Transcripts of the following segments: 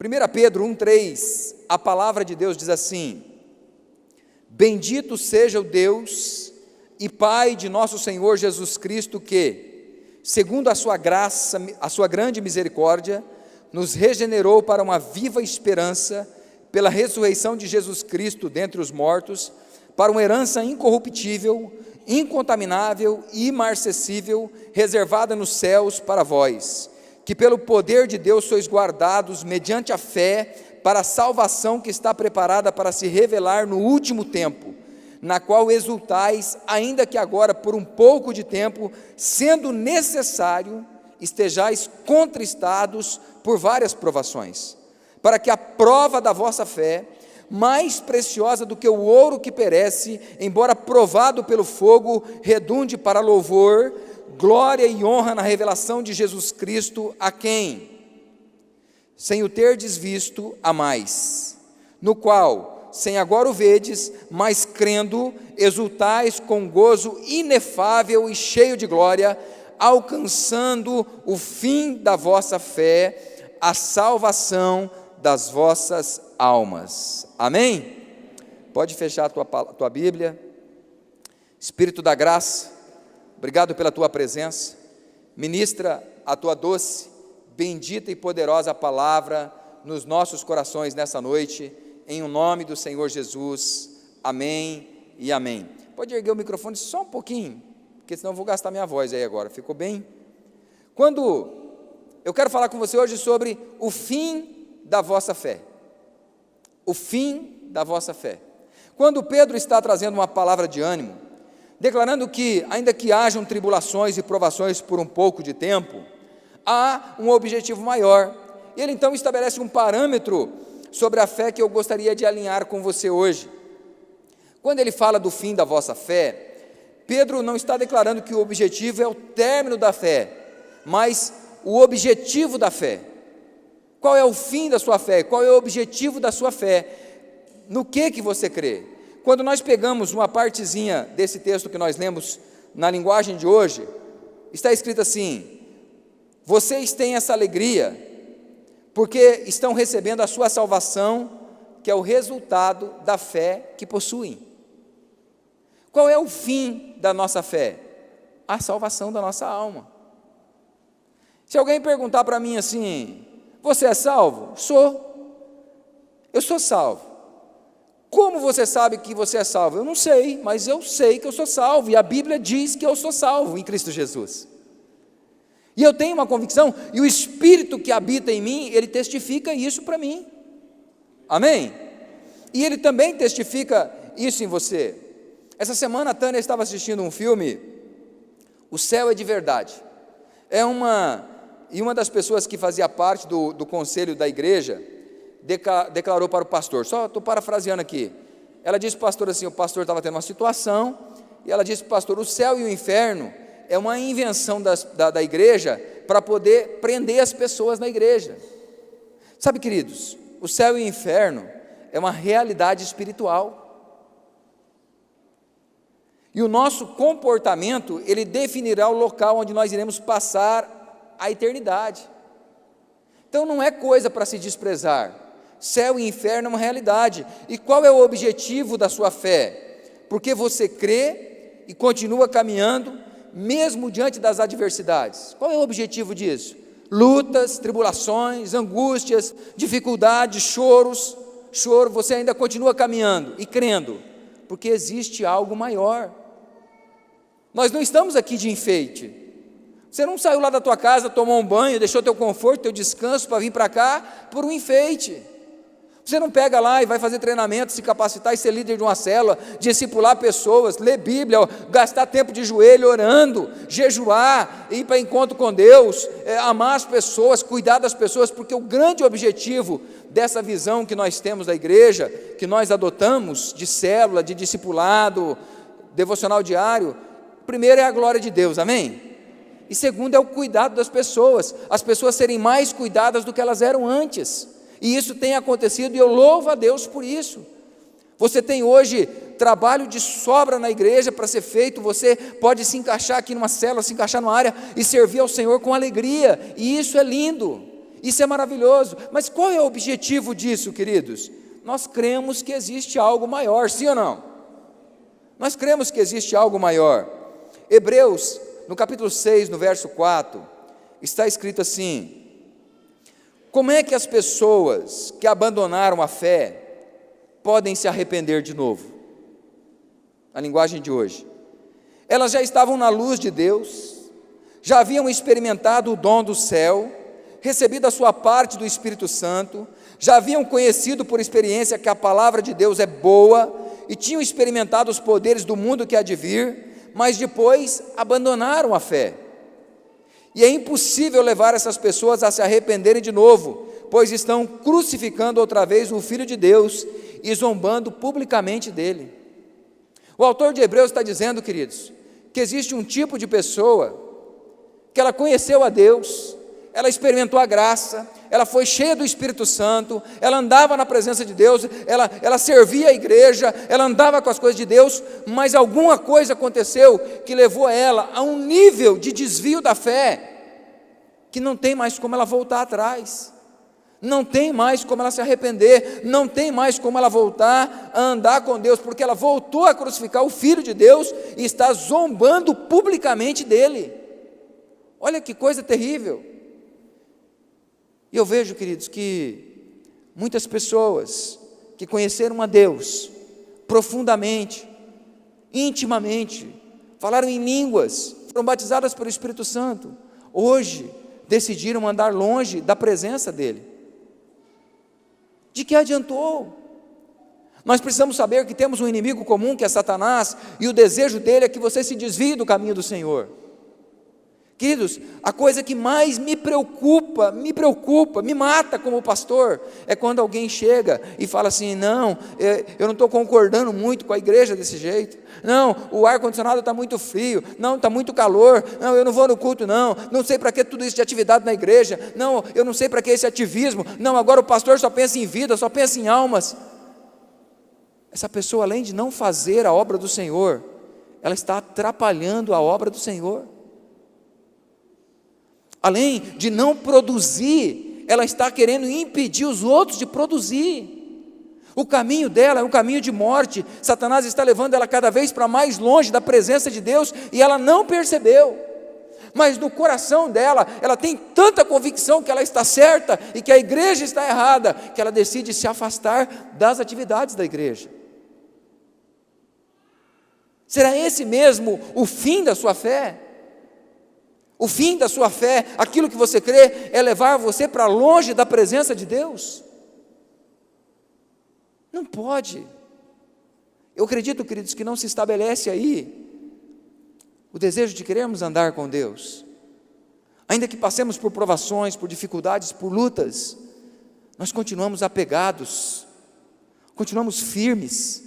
1 Pedro 1,3, a palavra de Deus diz assim: bendito seja o Deus e Pai de nosso Senhor Jesus Cristo, que, segundo a sua graça, a sua grande misericórdia, nos regenerou para uma viva esperança, pela ressurreição de Jesus Cristo dentre os mortos, para uma herança incorruptível, incontaminável e imarcessível, reservada nos céus para vós, que pelo poder de Deus sois guardados mediante a fé para a salvação que está preparada para se revelar no último tempo, na qual exultais, ainda que agora por um pouco de tempo, sendo necessário, estejais contristados por várias provações, para que a prova da vossa fé, mais preciosa do que o ouro que perece, embora provado pelo fogo, redunde para louvor, glória e honra na revelação de Jesus Cristo, a quem, sem o terdes visto, amais, no qual, sem agora o vedes, mas crendo, exultais com gozo inefável e cheio de glória, alcançando o fim da vossa fé, a salvação das vossas almas. Amém? Pode fechar a tua Bíblia. Espírito da graça, obrigado pela tua presença. Ministra a tua doce, bendita e poderosa palavra nos nossos corações nessa noite, em o nome do Senhor Jesus. Amém e amém. Pode erguer o microfone só um pouquinho, porque senão eu vou gastar minha voz aí agora. Ficou bem? Eu quero falar com você hoje sobre o fim da vossa fé. O fim da vossa fé. Quando Pedro está trazendo uma palavra de ânimo, declarando que, ainda que hajam tribulações e provações por um pouco de tempo, há um objetivo maior. Ele então estabelece um parâmetro sobre a fé que eu gostaria de alinhar com você hoje. Quando ele fala do fim da vossa fé, Pedro não está declarando que o objetivo é o término da fé, mas o objetivo da fé. Qual é o fim da sua fé? Qual é o objetivo da sua fé? No que você crê? Quando nós pegamos uma partezinha desse texto que nós lemos na linguagem de hoje, está escrito assim: vocês têm essa alegria, porque estão recebendo a sua salvação, que é o resultado da fé que possuem. Qual é o fim da nossa fé? A salvação da nossa alma. Se alguém perguntar para mim assim: você é salvo? Eu sou salvo. Como você sabe que você é salvo? Eu não sei, mas eu sei que eu sou salvo, e a Bíblia diz que eu sou salvo em Cristo Jesus. E eu tenho uma convicção, e o Espírito que habita em mim, ele testifica isso para mim. Amém? E ele também testifica isso em você. Essa semana a Tânia estava assistindo um filme, O Céu é de Verdade. E uma das pessoas que fazia parte do conselho da igreja declarou para o pastor, só estou parafraseando aqui, ela disse para o pastor assim, o pastor estava tendo uma situação, e ela disse para o pastor: o céu e o inferno é uma invenção da igreja para poder prender as pessoas na igreja. Sabe, queridos, o céu e o inferno é uma realidade espiritual, e o nosso comportamento, ele definirá o local onde nós iremos passar a eternidade. Então não é coisa para se desprezar. Céu e inferno é uma realidade. E qual é o objetivo da sua fé? Porque você crê e continua caminhando, mesmo diante das adversidades. Qual é o objetivo disso? Lutas, tribulações, angústias, dificuldades, choro, você ainda continua caminhando e crendo, porque existe algo maior. Nós não estamos aqui de enfeite. Você não saiu lá da tua casa, tomou um banho, deixou teu conforto, teu descanso para vir para cá por um enfeite. Você não pega lá e vai fazer treinamento, se capacitar e ser líder de uma célula, discipular pessoas, ler Bíblia, gastar tempo de joelho orando, jejuar, ir para encontro com Deus, amar as pessoas, cuidar das pessoas, porque o grande objetivo dessa visão que nós temos da igreja, que nós adotamos de célula, de discipulado, devocional diário, primeiro é a glória de Deus, amém? E segundo é o cuidado das pessoas, as pessoas serem mais cuidadas do que elas eram antes. E isso tem acontecido, e eu louvo a Deus por isso. Você tem hoje trabalho de sobra na igreja para ser feito, você pode se encaixar aqui numa célula, se encaixar numa área e servir ao Senhor com alegria, e isso é lindo. Isso é maravilhoso, mas qual é o objetivo disso, queridos? Nós cremos que existe algo maior, sim ou não? Nós cremos que existe algo maior. Hebreus, no capítulo 6, no verso 4, está escrito assim: como é que as pessoas que abandonaram a fé podem se arrepender de novo? A linguagem de hoje. Elas já estavam na luz de Deus, já haviam experimentado o dom do céu, recebido a sua parte do Espírito Santo, já haviam conhecido por experiência que a palavra de Deus é boa, e tinham experimentado os poderes do mundo que há de vir, mas depois abandonaram a fé. E é impossível levar essas pessoas a se arrependerem de novo, pois estão crucificando outra vez o Filho de Deus e zombando publicamente dele. O autor de Hebreus está dizendo, queridos, que existe um tipo de pessoa que ela conheceu a Deus, ela experimentou a graça, ela foi cheia do Espírito Santo, ela andava na presença de Deus, ela servia a igreja, ela andava com as coisas de Deus, mas alguma coisa aconteceu que levou ela a um nível de desvio da fé, que não tem mais como ela voltar atrás, não tem mais como ela se arrepender, não tem mais como ela voltar a andar com Deus, porque ela voltou a crucificar o Filho de Deus e está zombando publicamente dele. Olha que coisa terrível. E eu vejo, queridos, que muitas pessoas que conheceram a Deus profundamente, intimamente, falaram em línguas, foram batizadas pelo Espírito Santo, hoje decidiram andar longe da presença dEle. De que adiantou? Nós precisamos saber que temos um inimigo comum, que é Satanás, e o desejo dele é que você se desvie do caminho do Senhor. Queridos, a coisa que mais me preocupa, me mata como pastor, é quando alguém chega e fala assim: não, eu não estou concordando muito com a igreja desse jeito, não, o ar-condicionado está muito frio, não, está muito calor, não, eu não vou no culto não sei para que tudo isso de atividade na igreja, não, eu não sei para que esse ativismo, não, agora o pastor só pensa em vida, só pensa em almas. Essa pessoa, além de não fazer a obra do Senhor, ela está atrapalhando a obra do Senhor. Além de não produzir, ela está querendo impedir os outros de produzir. O caminho dela é um caminho de morte. Satanás está levando ela cada vez para mais longe da presença de Deus, e ela não percebeu. Mas no coração dela, ela tem tanta convicção que ela está certa e que a igreja está errada, que ela decide se afastar das atividades da igreja. Será esse mesmo o fim da sua fé? O fim da sua fé, aquilo que você crê, é levar você para longe da presença de Deus? Não pode. Eu acredito, queridos, que não se estabelece aí o desejo de querermos andar com Deus. Ainda que passemos por provações, por dificuldades, por lutas, nós continuamos apegados, continuamos firmes,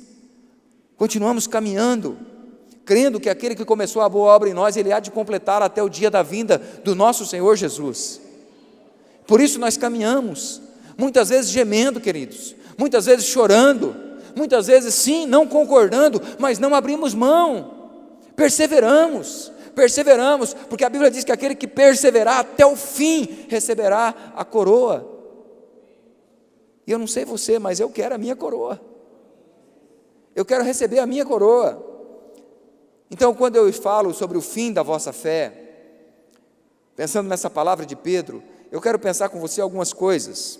continuamos caminhando, crendo que aquele que começou a boa obra em nós, Ele há de completar até o dia da vinda do nosso Senhor Jesus. Por isso nós caminhamos, muitas vezes gemendo, queridos, muitas vezes chorando, muitas vezes sim, não concordando, mas não abrimos mão, perseveramos, porque a Bíblia diz que aquele que perseverar até o fim, receberá a coroa. E eu não sei você, mas eu quero a minha coroa, eu quero receber a minha coroa. Então, quando eu falo sobre o fim da vossa fé, pensando nessa palavra de Pedro, eu quero pensar com você algumas coisas.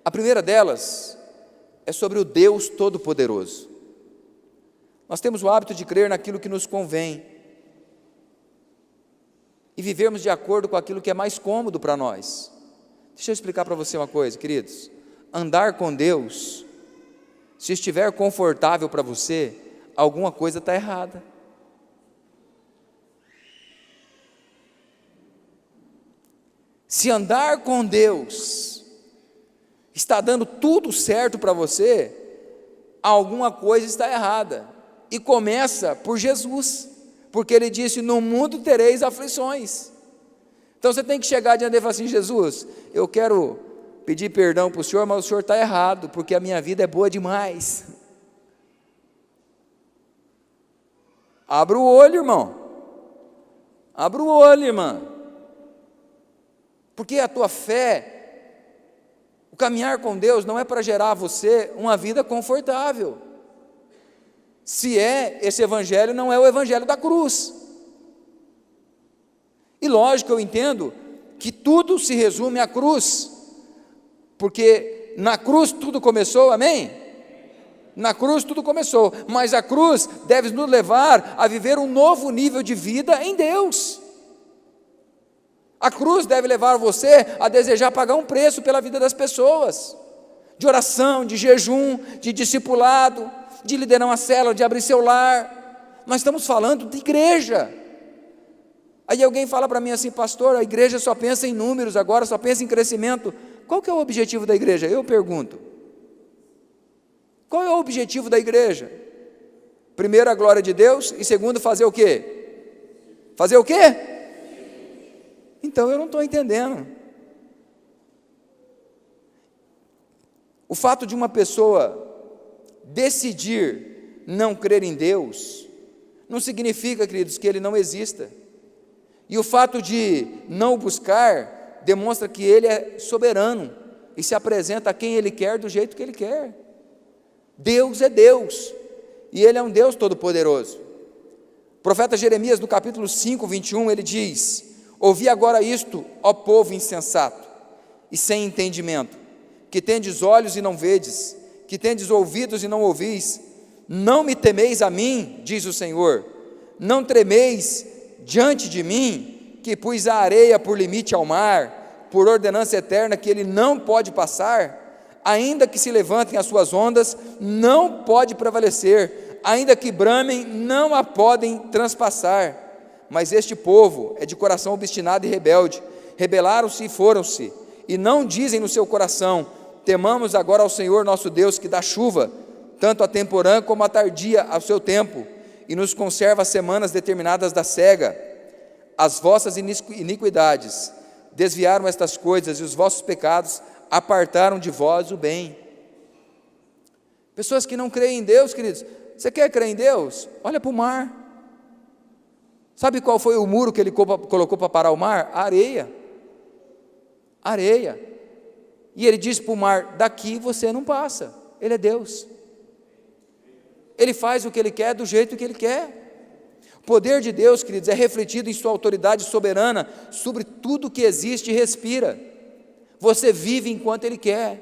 A primeira delas é sobre o Deus Todo-Poderoso. Nós temos o hábito de crer naquilo que nos convém e vivermos de acordo com aquilo que é mais cômodo para nós. Deixa eu explicar para você uma coisa, queridos. Andar com Deus, se estiver confortável para você, alguma coisa está errada. Se andar com Deus está dando tudo certo para você, alguma coisa está errada. E começa por Jesus, porque Ele disse: no mundo tereis aflições. Então você tem que chegar diante dele e falar assim: Jesus, eu quero pedir perdão para o Senhor, mas o Senhor está errado, porque a minha vida é boa demais. Abra o olho, irmão. Abra o olho, irmã. Porque a tua fé, o caminhar com Deus não é para gerar a você uma vida confortável. Se é, esse evangelho não é o evangelho da cruz. E lógico, eu entendo que tudo se resume à cruz, porque na cruz tudo começou, amém? Na cruz tudo começou, mas a cruz deve nos levar a viver um novo nível de vida em Deus. A cruz deve levar você a desejar pagar um preço pela vida das pessoas, de oração, de jejum, de discipulado, de liderar uma célula, de abrir seu lar. Nós estamos falando de igreja. Aí alguém fala para mim assim: pastor, a igreja só pensa em números agora, só pensa em crescimento. Qual que é o objetivo da igreja? Eu pergunto. Qual é o objetivo da igreja? Primeiro, a glória de Deus, e segundo, fazer o quê? Fazer o quê? Então eu não estou entendendo. O fato de uma pessoa decidir não crer em Deus, não significa, queridos, que Ele não exista. E o fato de não o buscar, demonstra que Ele é soberano, e se apresenta a quem Ele quer, do jeito que Ele quer. Deus é Deus, e Ele é um Deus todo-poderoso. O profeta Jeremias, no capítulo 5, 21, ele diz: ouvi agora isto, ó povo insensato, e sem entendimento, que tendes olhos e não vedes, que tendes ouvidos e não ouvis, não me temeis a mim, diz o Senhor, não tremeis diante de mim, que pus a areia por limite ao mar, por ordenança eterna que ele não pode passar, ainda que se levantem as suas ondas, não pode prevalecer, ainda que bramem, não a podem transpassar. Mas este povo é de coração obstinado e rebelde, rebelaram-se e foram-se, e não dizem no seu coração: temamos agora ao Senhor nosso Deus, que dá chuva, tanto a temporã como a tardia ao seu tempo, e nos conserva as semanas determinadas da cega. As vossas iniquidades desviaram estas coisas, e os vossos pecados apartaram de vós o bem. Pessoas que não creem em Deus, queridos, você quer crer em Deus? Olha para o mar. Sabe qual foi o muro que ele colocou para parar o mar? A areia. Areia. E ele disse para o mar: daqui você não passa. Ele é Deus. Ele faz o que Ele quer, do jeito que Ele quer. O poder de Deus, queridos, é refletido em sua autoridade soberana sobre tudo que existe e respira. Você vive enquanto Ele quer.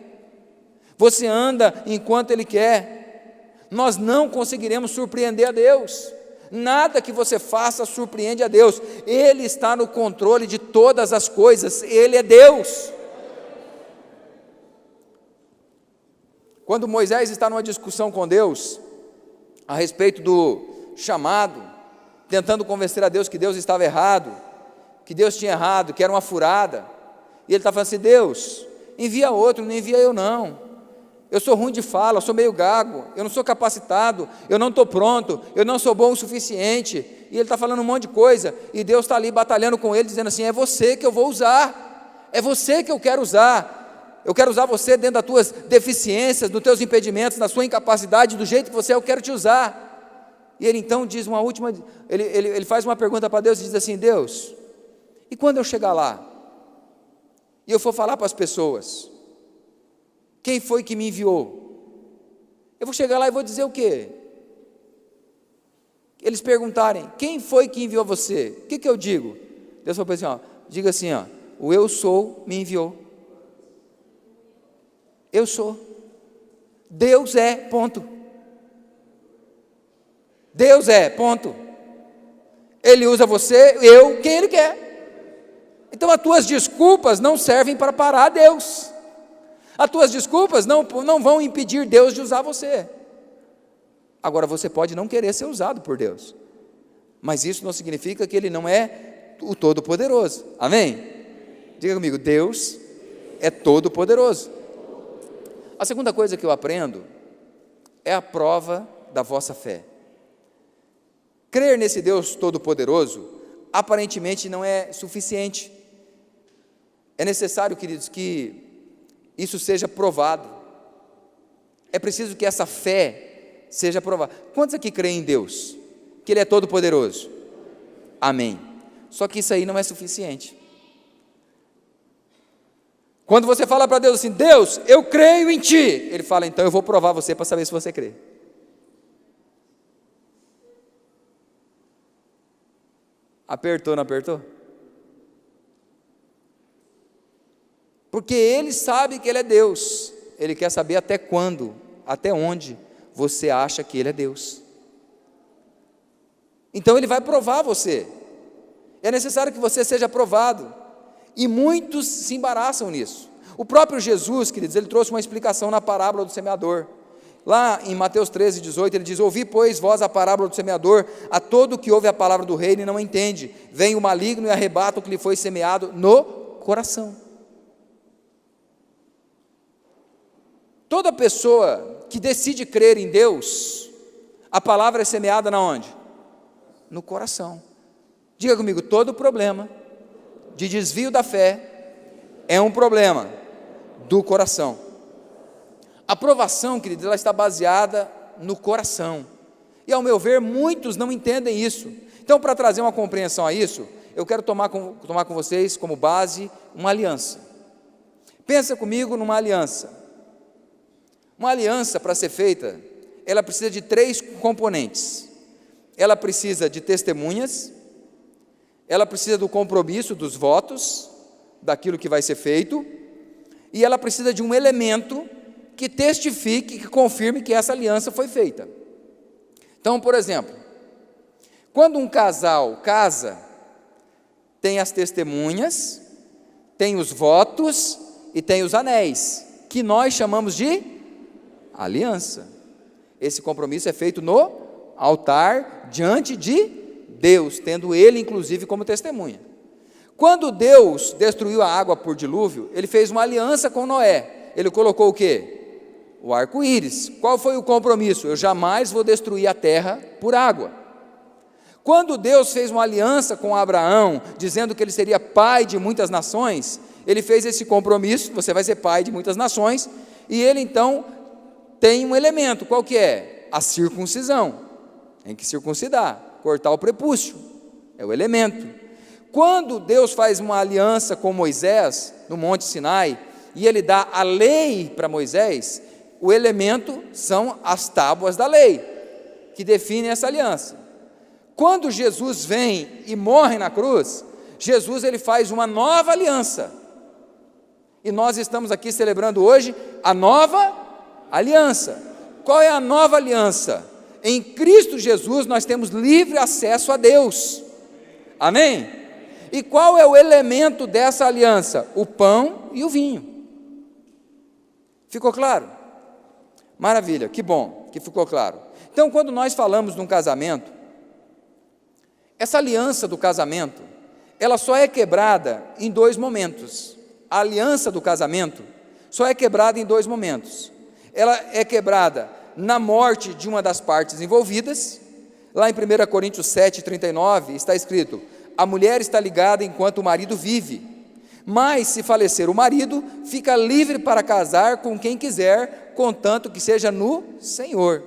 Você anda enquanto Ele quer. Nós não conseguiremos surpreender a Deus. Nada que você faça surpreende a Deus. Ele está no controle de todas as coisas. Ele é Deus. Quando Moisés está numa discussão com Deus a respeito do chamado, tentando convencer a Deus que Deus estava errado, que Deus tinha errado, que era uma furada, e ele está falando assim: Deus, envia outro, não envia eu não. Eu sou ruim de fala, eu sou meio gago, eu não sou capacitado, eu não estou pronto, eu não sou bom o suficiente. E ele está falando um monte de coisa, e Deus está ali batalhando com ele, dizendo assim: é você que eu vou usar, é você que eu quero usar você dentro das tuas deficiências, dos teus impedimentos, na sua incapacidade, do jeito que você é, eu quero te usar. E ele então diz uma última, ele faz uma pergunta para Deus e diz assim: Deus, e quando eu chegar lá, e eu for falar para as pessoas, quem foi que me enviou? Eu vou chegar lá e vou dizer o quê? Eles perguntarem: quem foi que enviou você? O que eu digo? Deus falou assim: diga assim, o eu sou me enviou. Eu sou. Deus é, ponto. Deus é, ponto. Ele usa você, quem Ele quer. Então as tuas desculpas não servem para parar Deus. As tuas desculpas não vão impedir Deus de usar você. Agora você pode não querer ser usado por Deus, mas isso não significa que Ele não é o Todo-Poderoso. Amém? Diga comigo: Deus é Todo-Poderoso. A segunda coisa que eu aprendo é a prova da vossa fé. Crer nesse Deus Todo-Poderoso aparentemente não é suficiente. É necessário, queridos, que isso seja provado. É preciso que essa fé seja provada. Quantos aqui creem em Deus? Que Ele é Todo-Poderoso? Amém. Só que isso aí não é suficiente. Quando você fala para Deus assim, Deus, eu creio em Ti, Ele fala, então eu vou provar você para saber se você crê. Apertou, não apertou? Porque Ele sabe que Ele é Deus, Ele quer saber até quando, até onde você acha que Ele é Deus. Então Ele vai provar você, é necessário que você seja provado, e muitos se embaraçam nisso. O próprio Jesus, queridos, Ele trouxe uma explicação na parábola do semeador, lá em Mateus 13:18, Ele diz, ouvi, pois, vós a parábola do semeador, a todo que ouve a palavra do reino e não entende, vem o maligno e arrebata o que lhe foi semeado no coração. Toda pessoa que decide crer em Deus, a palavra é semeada na onde? No coração. Diga comigo, todo problema de desvio da fé é um problema do coração. A aprovação, queridos, ela está baseada no coração. E ao meu ver, muitos não entendem isso. Então, para trazer uma compreensão a isso, eu quero tomar com vocês como base uma aliança. Pensa comigo numa aliança. Uma aliança, para ser feita, ela precisa de 3 componentes. Ela precisa de testemunhas, ela precisa do compromisso, dos votos, daquilo que vai ser feito, e ela precisa de um elemento que testifique, que confirme que essa aliança foi feita. Então, por exemplo, quando um casal casa, tem as testemunhas, tem os votos e tem os anéis, que nós chamamos de aliança. Esse compromisso é feito no altar, diante de Deus, tendo Ele, inclusive, como testemunha. Quando Deus destruiu a água por dilúvio, Ele fez uma aliança com Noé. Ele colocou o quê? O arco-íris. Qual foi o compromisso? Eu jamais vou destruir a terra por água. Quando Deus fez uma aliança com Abraão, dizendo que ele seria pai de muitas nações, Ele fez esse compromisso, você vai ser pai de muitas nações, e Ele então tem um elemento, qual que é? A circuncisão. Tem que circuncidar, cortar o prepúcio, é o elemento. Quando Deus faz uma aliança com Moisés, no Monte Sinai, e Ele dá a lei para Moisés, o elemento são as tábuas da lei, que definem essa aliança. Quando Jesus vem e morre na cruz, Jesus ele faz uma nova aliança, e nós estamos aqui celebrando hoje a nova aliança. Qual é a nova aliança? Em Cristo Jesus nós temos livre acesso a Deus, amém? E qual é o elemento dessa aliança? O pão e o vinho. Ficou claro? Maravilha, que bom que ficou claro. Então, quando nós falamos de um casamento, essa aliança do casamento, ela só é quebrada em 2 momentos. A aliança do casamento só é quebrada em 2 momentos. Ela é quebrada na morte de uma das partes envolvidas. Lá em 1 Coríntios 7:39 está escrito, a mulher está ligada enquanto o marido vive, mas se falecer o marido, fica livre para casar com quem quiser, contanto que seja no Senhor.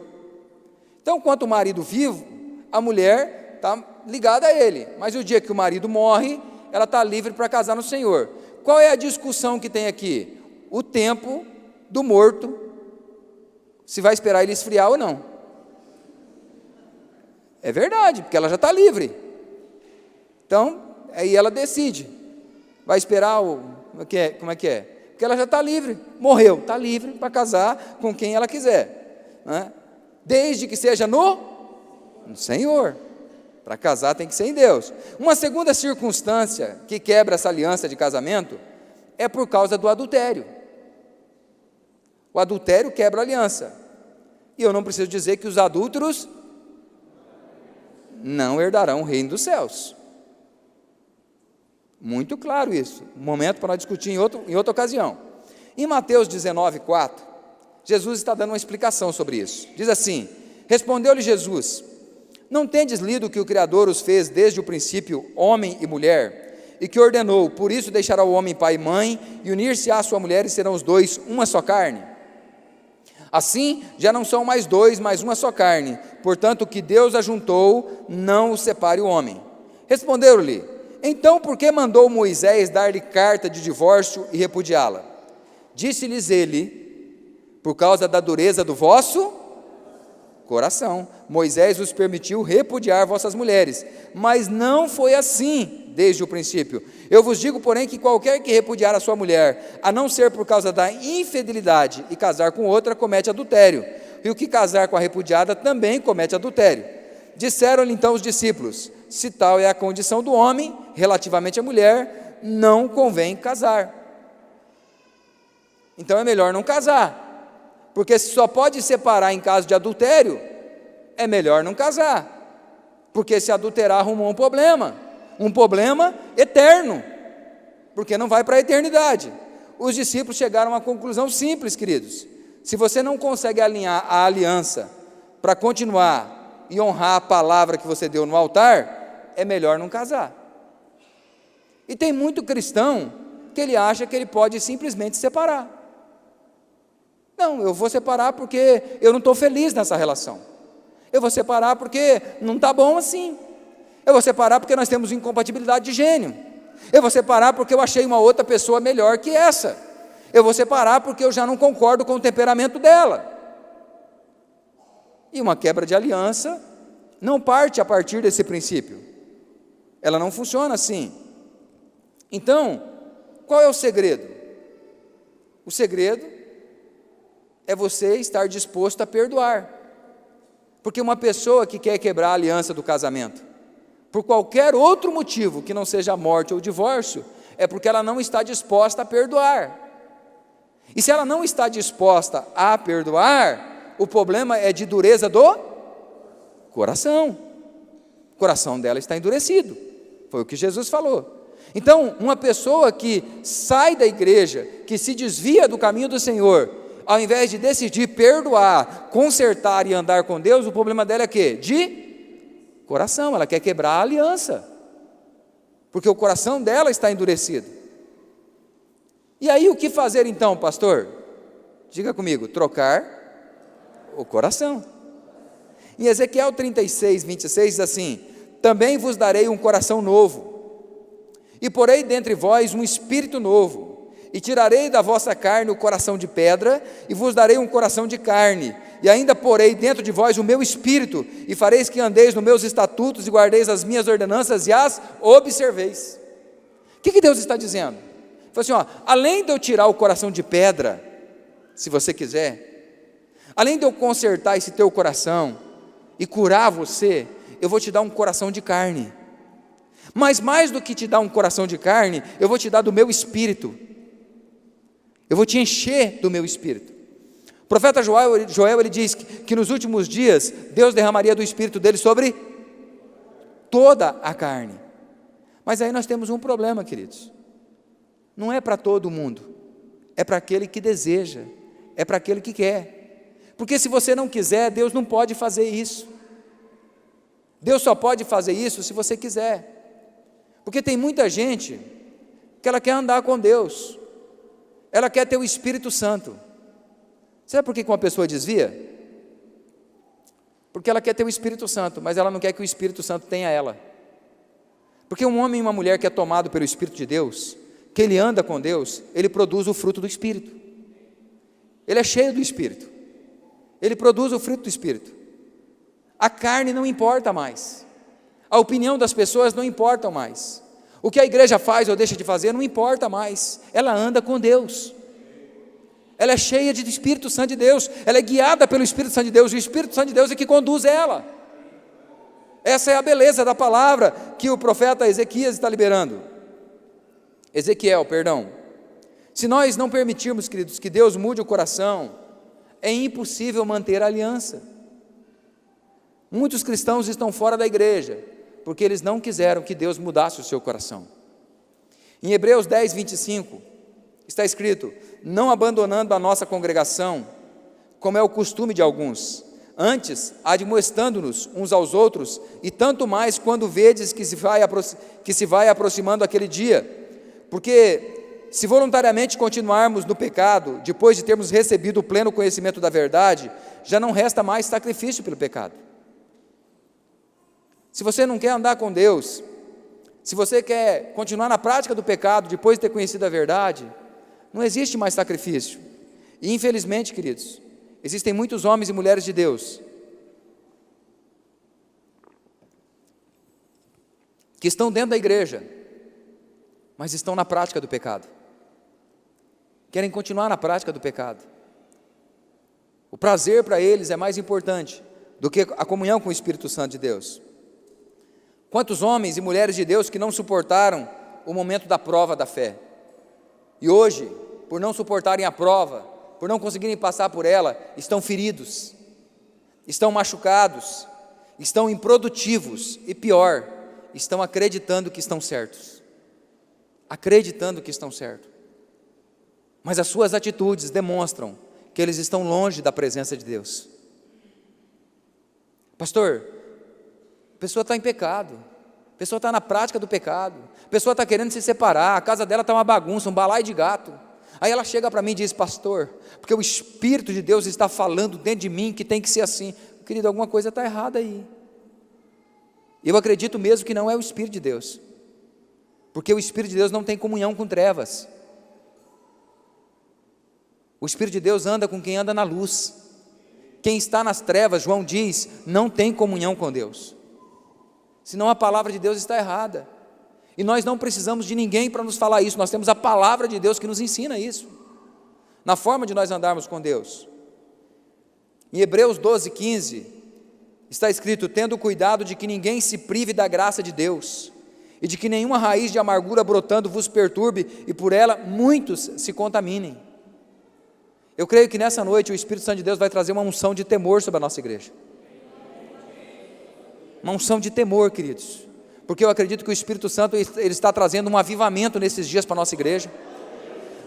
Então, enquanto o marido vivo, a mulher está ligada a ele, mas o dia que o marido morre, ela está livre para casar no Senhor. Qual é a discussão que tem aqui? O tempo do morto, se vai esperar ele esfriar ou não. É verdade, porque ela já está livre. Então, aí ela decide. Vai esperar como é que é? Porque ela já está livre, morreu, está livre para casar com quem ela quiser, né? Desde que seja no Senhor. Para casar tem que ser em Deus. Uma segunda circunstância que quebra essa aliança de casamento é por causa do adultério. O adultério quebra a aliança. E eu não preciso dizer que os adúlteros não herdarão o reino dos céus. Muito claro isso. Um momento para nós discutir em outra ocasião. Em Mateus 19:4, Jesus está dando uma explicação sobre isso. Diz assim, respondeu-lhe Jesus, não tendes lido que o Criador os fez desde o princípio homem e mulher, e que ordenou, por isso deixará o homem pai e mãe, e unir-se à sua mulher, e serão os dois uma só carne? Assim, já não são mais dois, mas uma só carne. Portanto, o que Deus ajuntou, não o separe o homem. Responderam-lhe, então por que mandou Moisés dar-lhe carta de divórcio e repudiá-la? Disse-lhes ele: por causa da dureza do vosso coração, Moisés vos permitiu repudiar vossas mulheres, mas não foi assim desde o princípio. Eu vos digo, porém, que qualquer que repudiar a sua mulher, a não ser por causa da infidelidade, e casar com outra, comete adultério, e o que casar com a repudiada também comete adultério. Disseram-lhe então os discípulos: se tal é a condição do homem relativamente à mulher, não convém casar. Então é melhor não casar, porque se só pode separar em caso de adultério, é melhor não casar, porque se adulterar arrumou um problema eterno, porque não vai para a eternidade. Os discípulos chegaram a uma conclusão simples, queridos: se você não consegue alinhar a aliança para continuar e honrar a palavra que você deu no altar, é melhor não casar. E tem muito cristão que ele acha que ele pode simplesmente separar. Não, eu vou separar porque eu não estou feliz nessa relação. Eu vou separar porque não está bom assim. Eu vou separar porque nós temos incompatibilidade de gênio. Eu vou separar porque eu achei uma outra pessoa melhor que essa. Eu vou separar porque eu já não concordo com o temperamento dela. E uma quebra de aliança não parte a partir desse princípio. Ela não funciona assim. Então, qual é o segredo? O segredo é você estar disposto a perdoar. Porque uma pessoa que quer quebrar a aliança do casamento, por qualquer outro motivo que não seja a morte ou o divórcio, é porque ela não está disposta a perdoar. E se ela não está disposta a perdoar, o problema é de dureza do coração. O coração dela está endurecido. Foi o que Jesus falou. Então, uma pessoa que sai da igreja, que se desvia do caminho do Senhor, ao invés de decidir perdoar, consertar e andar com Deus, o problema dela é quê? De coração. Ela quer quebrar a aliança, porque o coração dela está endurecido. E aí o que fazer então, pastor? Diga comigo: trocar o coração. Em Ezequiel 36, 26 diz assim: também vos darei um coração novo, e porei dentre vós um espírito novo, e tirarei da vossa carne o coração de pedra, e vos darei um coração de carne, e ainda porei dentro de vós o meu espírito, e fareis que andeis nos meus estatutos, e guardeis as minhas ordenanças, e as observeis. O que Deus está dizendo? Ele falou assim, ó, além de eu tirar o coração de pedra, se você quiser, além de eu consertar esse teu coração, e curar você, eu vou te dar um coração de carne. Mas mais do que te dar um coração de carne, eu vou te dar do meu espírito. Eu vou te encher do meu espírito. O profeta Joel ele diz que nos últimos dias, Deus derramaria do espírito dele sobre toda a carne. Mas aí nós temos um problema, queridos. Não é para todo mundo, é para aquele que deseja, é para aquele que quer. Porque se você não quiser, Deus não pode fazer isso. Deus só pode fazer isso se você quiser. Porque tem muita gente que ela quer andar com Deus, ela quer ter o Espírito Santo. Sabe por que uma pessoa desvia? Porque ela quer ter o Espírito Santo, mas ela não quer que o Espírito Santo tenha ela. Porque um homem e uma mulher que é tomado pelo Espírito de Deus, que ele anda com Deus, ele produz o fruto do Espírito. Ele é cheio do Espírito. Ele produz o fruto do Espírito. A carne não importa mais. A opinião das pessoas não importa mais. O que a igreja faz ou deixa de fazer não importa mais. Ela anda com Deus. Ela é cheia de Espírito Santo de Deus. Ela é guiada pelo Espírito Santo de Deus. E o Espírito Santo de Deus é que conduz ela. Essa é a beleza da palavra que o profeta Ezequiel está liberando. Se nós não permitirmos, queridos, que Deus mude o coração, é impossível manter a aliança. Muitos cristãos estão fora da igreja, porque eles não quiseram que Deus mudasse o seu coração. Em Hebreus 10, 25, está escrito: não abandonando a nossa congregação, como é o costume de alguns, antes admoestando-nos uns aos outros, e tanto mais quando vedes que se vai aproximando aquele dia, porque se voluntariamente continuarmos no pecado, depois de termos recebido o pleno conhecimento da verdade, já não resta mais sacrifício pelo pecado. Se você não quer andar com Deus, se você quer continuar na prática do pecado depois de ter conhecido a verdade, não existe mais sacrifício. E infelizmente, queridos, existem muitos homens e mulheres de Deus que estão dentro da igreja, mas estão na prática do pecado, querem continuar na prática do pecado. O prazer para eles é mais importante do que a comunhão com o Espírito Santo de Deus. Quantos homens e mulheres de Deus que não suportaram o momento da prova da fé, e hoje, por não suportarem a prova, por não conseguirem passar por ela, estão feridos, estão machucados, estão improdutivos e pior, estão acreditando que estão certos, mas as suas atitudes demonstram que eles estão longe da presença de Deus. Pastor, a pessoa está em pecado, a pessoa está na prática do pecado, a pessoa está querendo se separar, a casa dela está uma bagunça, um balaio de gato. Aí ela chega para mim e diz: pastor, porque o Espírito de Deus está falando dentro de mim que tem que ser assim. Querido, alguma coisa está errada aí. Eu acredito mesmo que não é o Espírito de Deus, porque o Espírito de Deus não tem comunhão com trevas. O Espírito de Deus anda com quem anda na luz. Quem está nas trevas, João diz, não tem comunhão com Deus. Senão a palavra de Deus está errada. E nós não precisamos de ninguém para nos falar isso. Nós temos a palavra de Deus que nos ensina isso, na forma de nós andarmos com Deus. Em Hebreus 12:15 está escrito: tendo cuidado de que ninguém se prive da graça de Deus, e de que nenhuma raiz de amargura brotando vos perturbe, e por ela muitos se contaminem. Eu creio que nessa noite o Espírito Santo de Deus vai trazer uma unção de temor sobre a nossa igreja. Uma unção de temor, queridos, porque eu acredito que o Espírito Santo ele está trazendo um avivamento nesses dias para a nossa igreja,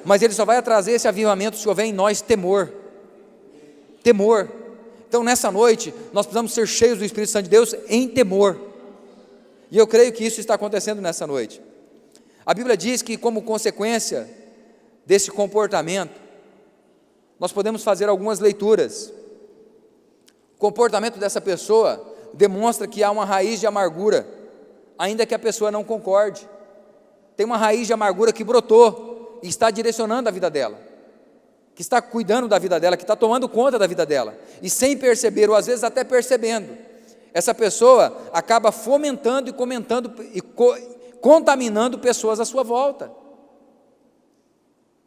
mas ele só vai trazer esse avivamento se houver em nós temor. Então nessa noite nós precisamos ser cheios do Espírito Santo de Deus em temor, e eu creio que isso está acontecendo nessa noite. A Bíblia diz que, como consequência desse comportamento, nós podemos fazer algumas leituras. O comportamento dessa pessoa demonstra que há uma raiz de amargura, ainda que a pessoa não concorde. Tem uma raiz de amargura que brotou e está direcionando a vida dela, que está cuidando da vida dela, que está tomando conta da vida dela, e sem perceber, ou às vezes até percebendo, essa pessoa acaba fomentando e comentando e contaminando pessoas à sua volta.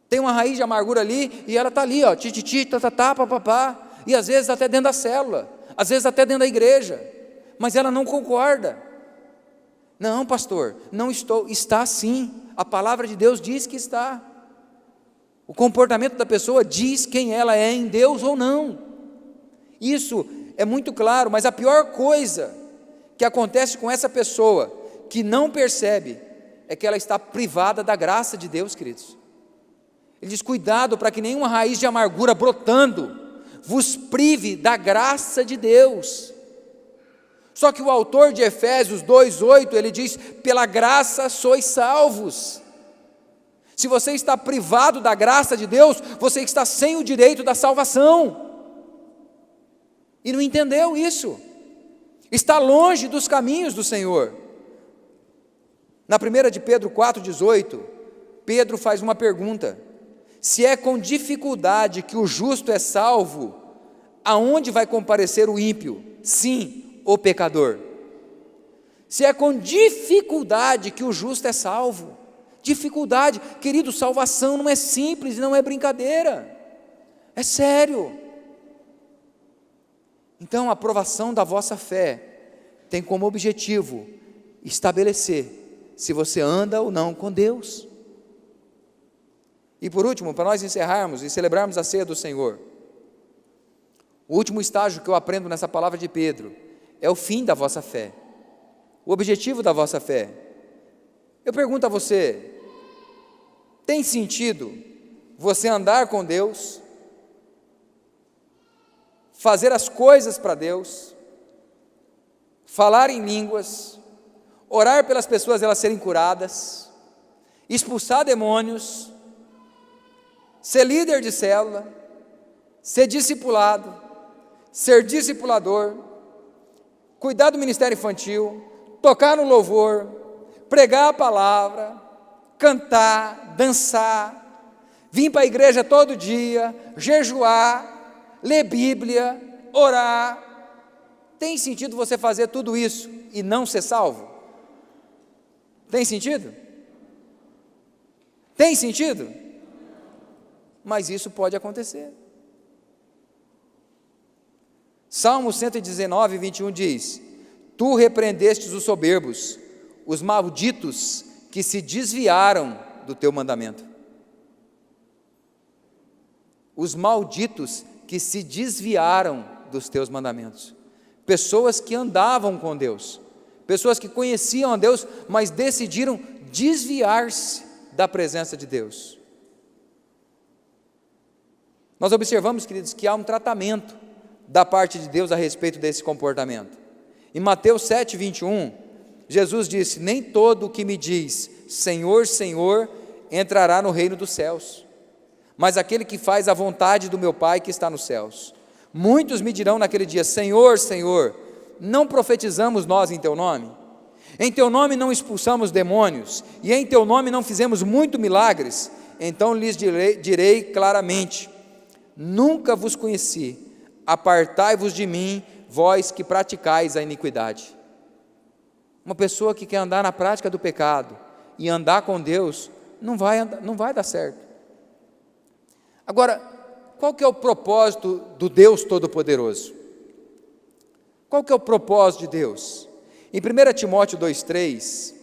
Tem uma raiz de amargura ali, e ela está ali, ó, tititi, tatatá, papapá, e às vezes até dentro da célula, às vezes até dentro da igreja, mas ela não concorda. Não, pastor, não estou. Está sim, a palavra de Deus diz que está. O comportamento da pessoa diz quem ela é em Deus ou não. Isso é muito claro, mas a pior coisa que acontece com essa pessoa que não percebe é que ela está privada da graça de Deus, queridos. Ele diz: cuidado para que nenhuma raiz de amargura brotando vos prive da graça de Deus. Só que o autor de Efésios 2:8, ele diz: pela graça sois salvos. Se você está privado da graça de Deus, você está sem o direito da salvação, e não entendeu isso, está longe dos caminhos do Senhor. Na 1 de Pedro 4:18, Pedro faz uma pergunta: se é com dificuldade que o justo é salvo, aonde vai comparecer o ímpio? Sim, o pecador. Se é com dificuldade que o justo é salvo, dificuldade, querido, salvação não é simples, não é brincadeira, é sério. Então a provação da vossa fé tem como objetivo estabelecer se você anda ou não com Deus. E por último, para nós encerrarmos e celebrarmos a ceia do Senhor, o último estágio que eu aprendo nessa palavra de Pedro é o fim da vossa fé, o objetivo da vossa fé. Eu pergunto a você: tem sentido você andar com Deus, fazer as coisas para Deus, falar em línguas, orar pelas pessoas elas serem curadas, expulsar demônios, ser líder de célula, ser discipulado, ser discipulador, cuidar do ministério infantil, tocar no louvor, pregar a palavra, cantar, dançar, vir para a igreja todo dia, jejuar, ler Bíblia, orar. Tem sentido você fazer tudo isso e não ser salvo? Tem sentido? Tem sentido? Mas isso pode acontecer. Salmo 119, 21 diz: Tu repreendestes os soberbos, os malditos que se desviaram do teu mandamento. Os malditos que se desviaram dos teus mandamentos. Pessoas que andavam com Deus, pessoas que conheciam a Deus, mas decidiram desviar-se da presença de Deus. Nós observamos, queridos, que há um tratamento da parte de Deus a respeito desse comportamento. Em Mateus 7, 21, Jesus disse: Nem todo o que me diz Senhor, Senhor, entrará no reino dos céus, mas aquele que faz a vontade do meu Pai que está nos céus. Muitos me dirão naquele dia: Senhor, Senhor, não profetizamos nós em teu nome? Em teu nome não expulsamos demônios, e em teu nome não fizemos muitos milagres? Então lhes direi claramente: Nunca vos conheci, apartai-vos de mim, vós que praticais a iniquidade. Uma pessoa que quer andar na prática do pecado e andar com Deus, não vai dar certo. Agora, qual que é o propósito do Deus Todo-Poderoso? Qual que é o propósito de Deus? Em 1 Timóteo 2,3,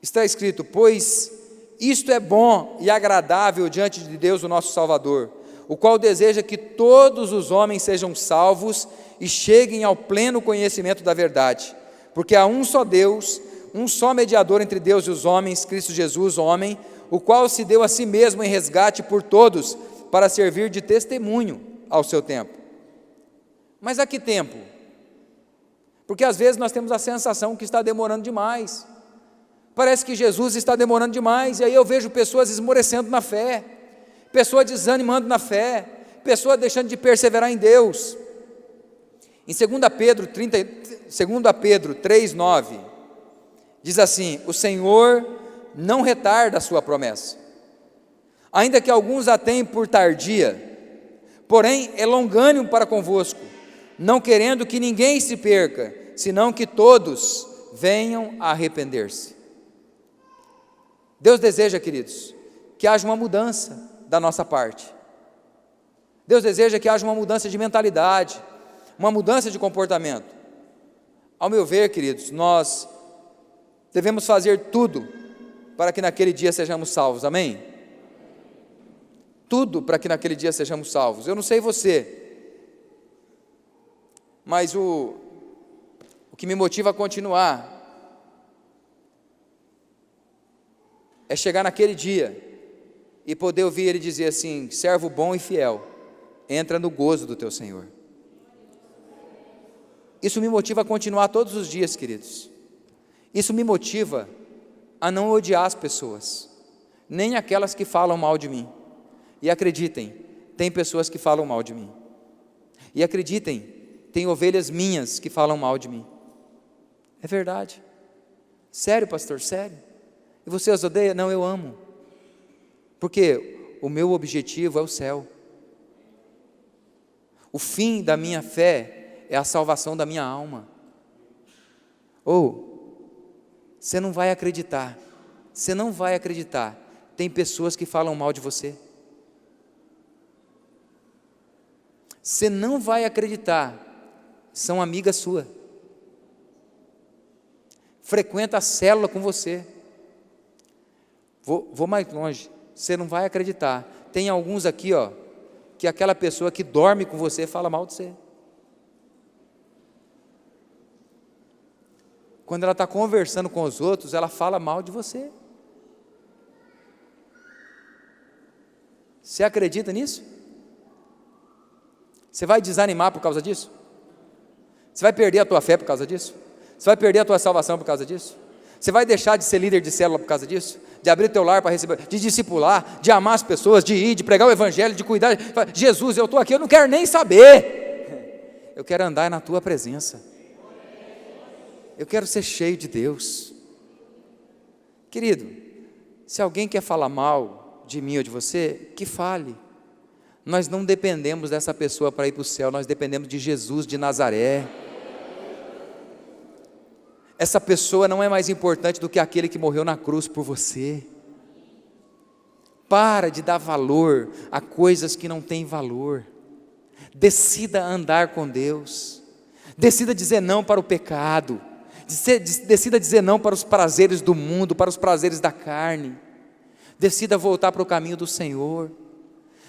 está escrito: Pois isto é bom e agradável diante de Deus o nosso Salvador, o qual deseja que todos os homens sejam salvos e cheguem ao pleno conhecimento da verdade, porque há um só Deus, um só mediador entre Deus e os homens, Cristo Jesus, homem, o qual se deu a si mesmo em resgate por todos, para servir de testemunho ao seu tempo. Mas a que tempo? Porque às vezes nós temos a sensação que está demorando demais, parece que Jesus está demorando demais, e aí eu vejo pessoas esmorecendo na fé, pessoa desanimando na fé, pessoa deixando de perseverar em Deus. Em 2 Pedro 3,9, diz assim: O Senhor não retarda a sua promessa, ainda que alguns a tenham por tardia, porém é longânimo para convosco, não querendo que ninguém se perca, senão que todos venham a arrepender-se. Deus deseja, queridos, que haja uma mudança da nossa parte. Deus deseja que haja uma mudança de mentalidade, uma mudança de comportamento. Ao meu ver, queridos, nós devemos fazer tudo para que naquele dia sejamos salvos, amém? Tudo para que naquele dia sejamos salvos. Eu não sei você, mas o que me motiva a continuar é chegar naquele dia e poder ouvir Ele dizer assim: servo bom e fiel, entra no gozo do teu Senhor. Isso me motiva a continuar todos os dias, queridos. Isso me motiva a não odiar as pessoas, nem aquelas que falam mal de mim. E acreditem, tem pessoas que falam mal de mim. E acreditem, tem ovelhas minhas que falam mal de mim. É verdade. Sério, pastor, sério. E você as odeia? Não, eu amo. Porque o meu objetivo é o céu. O fim da minha fé é a salvação da minha alma. Você não vai acreditar. Você não vai acreditar. Tem pessoas que falam mal de você. Você não vai acreditar. São amigas suas. Frequenta a célula com você. Vou mais longe. Você não vai acreditar. Tem alguns aqui, que aquela pessoa que dorme com você fala mal de você. Quando ela está conversando com os outros, ela fala mal de você. Você acredita nisso? Você vai desanimar por causa disso? Você vai perder a tua fé por causa disso? Você vai perder a tua salvação por causa disso? Você vai deixar de ser líder de célula por causa disso? De abrir o teu lar para receber, de discipular, de amar as pessoas, de ir, de pregar o evangelho, de cuidar. Jesus, eu estou aqui, eu não quero nem saber. Eu quero andar na tua presença. Eu quero ser cheio de Deus. Querido, se alguém quer falar mal de mim ou de você, que fale. Nós não dependemos dessa pessoa para ir para o céu, nós dependemos de Jesus de Nazaré. Essa pessoa não é mais importante do que aquele que morreu na cruz por você. Para de dar valor a coisas que não têm valor. Decida andar com Deus. Decida dizer não para o pecado. Decida dizer não para os prazeres do mundo, para os prazeres da carne. Decida voltar para o caminho do Senhor.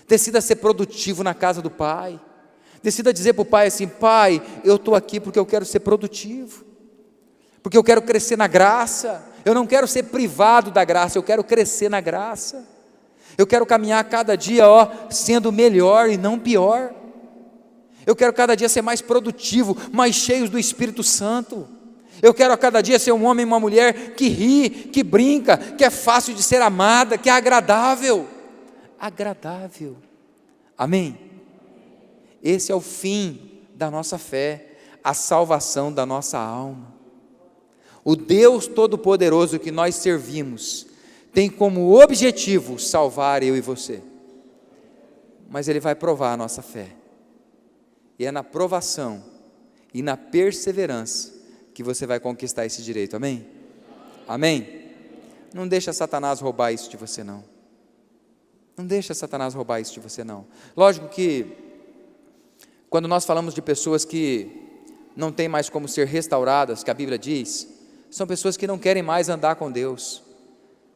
Decida ser produtivo na casa do Pai. Decida dizer para o Pai assim: Pai, eu estou aqui porque eu quero ser produtivo, porque eu quero crescer na graça. Eu não quero ser privado da graça, eu quero crescer na graça. Eu quero caminhar cada dia, sendo melhor e não pior. Eu quero cada dia ser mais produtivo, mais cheio do Espírito Santo. Eu quero a cada dia ser um homem e uma mulher que ri, que brinca, que é fácil de ser amada, que é agradável. Agradável. Amém? Esse é o fim da nossa fé, a salvação da nossa alma. O Deus Todo-Poderoso que nós servimos tem como objetivo salvar eu e você, mas Ele vai provar a nossa fé, e é na provação e na perseverança que você vai conquistar esse direito. Amém? Amém? Não deixa Satanás roubar isso de você não. Não deixa Satanás roubar isso de você não. Lógico que quando nós falamos de pessoas que não têm mais como ser restauradas, que a Bíblia diz, são pessoas que não querem mais andar com Deus,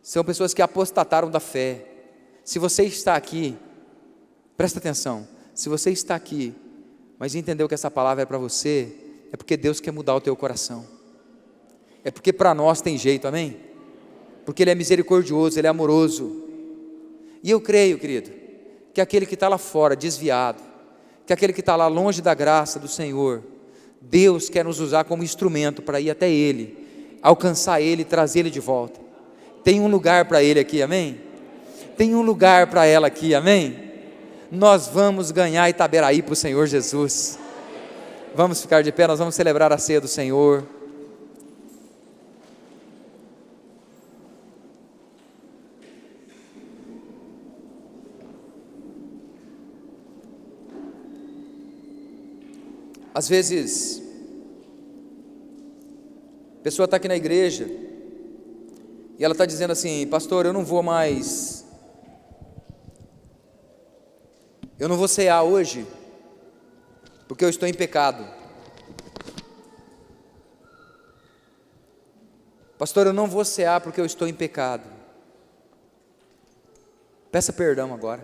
são pessoas que apostataram da fé. Se você está aqui, presta atenção, se você está aqui, mas entendeu que essa palavra é para você, é porque Deus quer mudar o teu coração, é porque para nós tem jeito, amém? Porque Ele é misericordioso, Ele é amoroso. E eu creio, querido, que aquele que está lá fora, desviado, que aquele que está lá longe da graça do Senhor, Deus quer nos usar como instrumento para ir até Ele, alcançar Ele, trazer Ele de volta. Tem um lugar para Ele aqui, amém? Tem um lugar para ela aqui, amém? Nós vamos ganhar Itaberaí para o Senhor Jesus. Vamos ficar de pé, nós vamos celebrar a ceia do Senhor. Às vezes, a pessoa está aqui na igreja e ela está dizendo assim: pastor, eu não vou cear hoje, porque eu estou em pecado. Pastor, eu não vou cear porque eu estou em pecado. Peça perdão agora.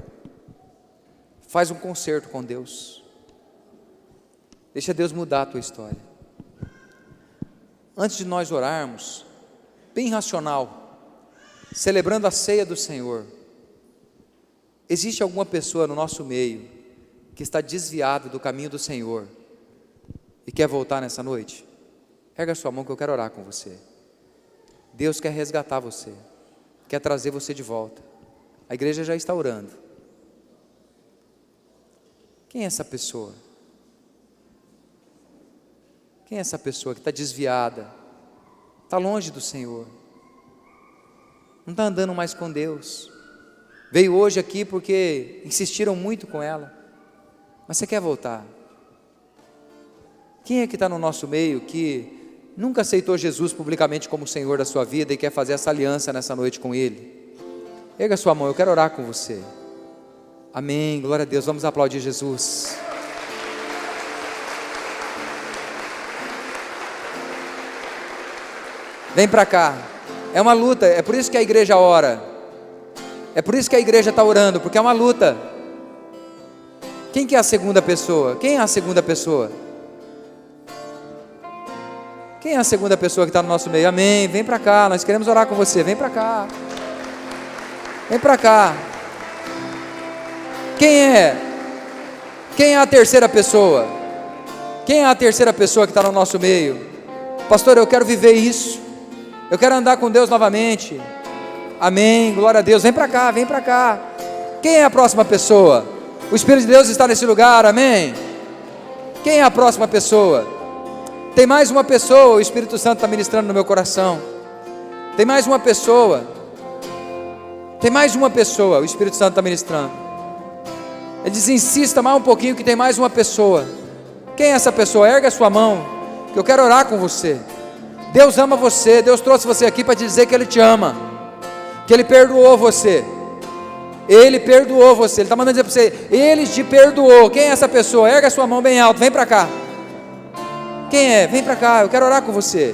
Faz um concerto com Deus. Deixa Deus mudar a tua história. Antes de nós orarmos, bem racional, celebrando a ceia do Senhor, existe alguma pessoa no nosso meio que está desviada do caminho do Senhor e quer voltar nessa noite? Erga a sua mão que eu quero orar com você. Deus quer resgatar você, quer trazer você de volta. A igreja já está orando. Quem é essa pessoa? Quem é essa pessoa que está desviada, está longe do Senhor, não está andando mais com Deus, veio hoje aqui porque insistiram muito com ela, mas você quer voltar? Quem é que está no nosso meio que nunca aceitou Jesus publicamente como Senhor da sua vida e quer fazer essa aliança nessa noite com Ele? Erga a sua mão, eu quero orar com você. Amém, glória a Deus, vamos aplaudir Jesus. Vem para cá, é uma luta, é por isso que a igreja ora, é por isso que a igreja está orando, porque é uma luta. Quem que é a segunda pessoa? Quem é a segunda pessoa? Quem é a segunda pessoa que está no nosso meio? Amém, vem para cá, nós queremos orar com você, vem para cá. Vem para cá. Quem é? Quem é a terceira pessoa? Quem é a terceira pessoa que está no nosso meio? Pastor, eu quero viver isso. Eu quero andar com Deus novamente. Amém, glória a Deus. Vem para cá, vem para cá. Quem é a próxima pessoa? O Espírito de Deus está nesse lugar, amém? Quem é a próxima pessoa? Tem mais uma pessoa, o Espírito Santo está ministrando no meu coração. Tem mais uma pessoa Tem mais uma pessoa, o Espírito Santo está ministrando. Ele diz: insista mais um pouquinho que tem mais uma pessoa. Quem é essa pessoa? Erga a sua mão, que eu quero orar com você. Deus ama você, Deus trouxe você aqui para te dizer que Ele te ama, que Ele perdoou você. Ele perdoou você, Ele está mandando dizer para você: Ele te perdoou. Quem é essa pessoa? Erga a sua mão bem alto, vem para cá. Quem é? Vem para cá, eu quero orar com você.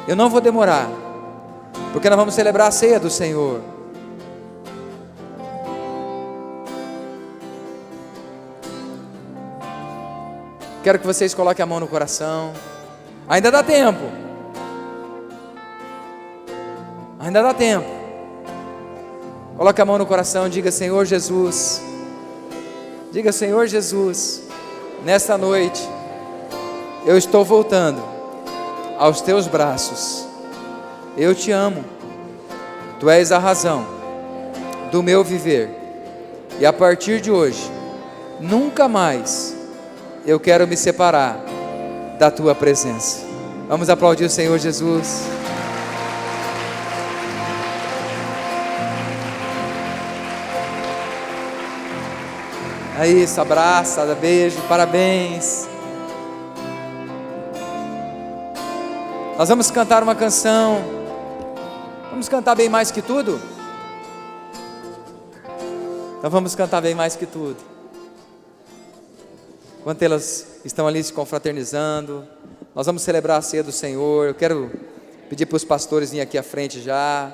Eu não vou demorar, porque nós vamos celebrar a ceia do Senhor. Quero que vocês coloquem a mão no coração. Ainda dá tempo. Ainda dá tempo. Coloque a mão no coração e diga: Senhor Jesus. Diga: Senhor Jesus, nesta noite eu estou voltando aos teus braços. Eu te amo. Tu és a razão do meu viver. E a partir de hoje, nunca mais eu quero me separar da tua presença. Vamos aplaudir o Senhor Jesus. É isso, abraça, dá beijo, parabéns. Nós vamos cantar uma canção. Vamos cantar bem mais que tudo? Então vamos cantar bem mais que tudo. Enquanto elas estão ali se confraternizando, nós vamos celebrar a ceia do Senhor. Eu quero pedir para os pastores virem aqui à frente já.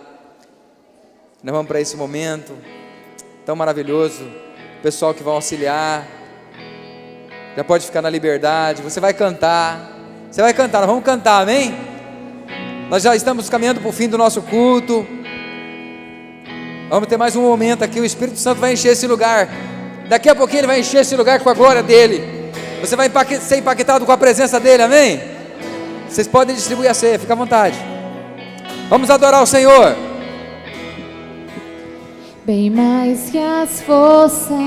Nós vamos para esse momento tão maravilhoso. O pessoal que vai auxiliar já pode ficar na liberdade. Você vai cantar. Você vai cantar, nós vamos cantar, amém? Nós já estamos caminhando para o fim do nosso culto. Vamos ter mais um momento aqui. O Espírito Santo vai encher esse lugar. Daqui a pouquinho Ele vai encher esse lugar com a glória dEle. Você vai ser impactado com a presença dEle, amém? Vocês podem distribuir a ceia, fica à vontade. Vamos adorar o Senhor. Bem mais que as forças,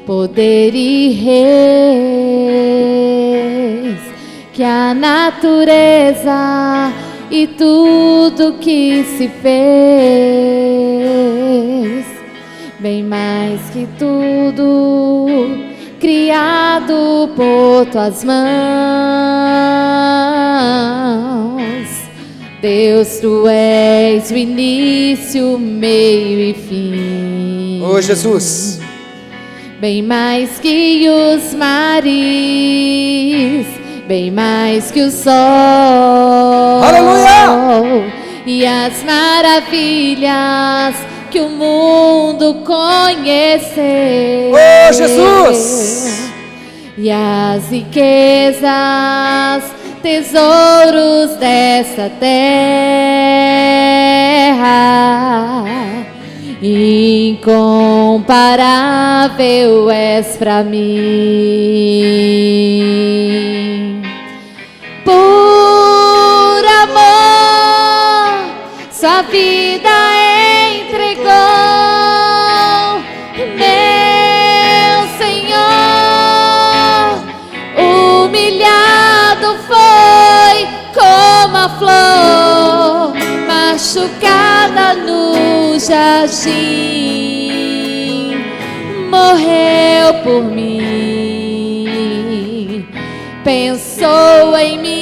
poder e reis, que a natureza e tudo que se fez, bem mais que tudo criado por tuas mãos. Deus, tu és o início, meio e fim. Oh Jesus, bem mais que os mares, bem mais que o sol. Aleluia! E as maravilhas que o mundo conheceu. Oh Jesus! E as riquezas, tesouros dessa terra, incomparável és pra mim. Por amor, sua vida entregou, meu Senhor. Humilhado foi como a flor, machucada no jardim, morreu por mim, pensou em mim,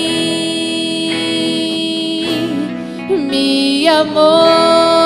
me amou.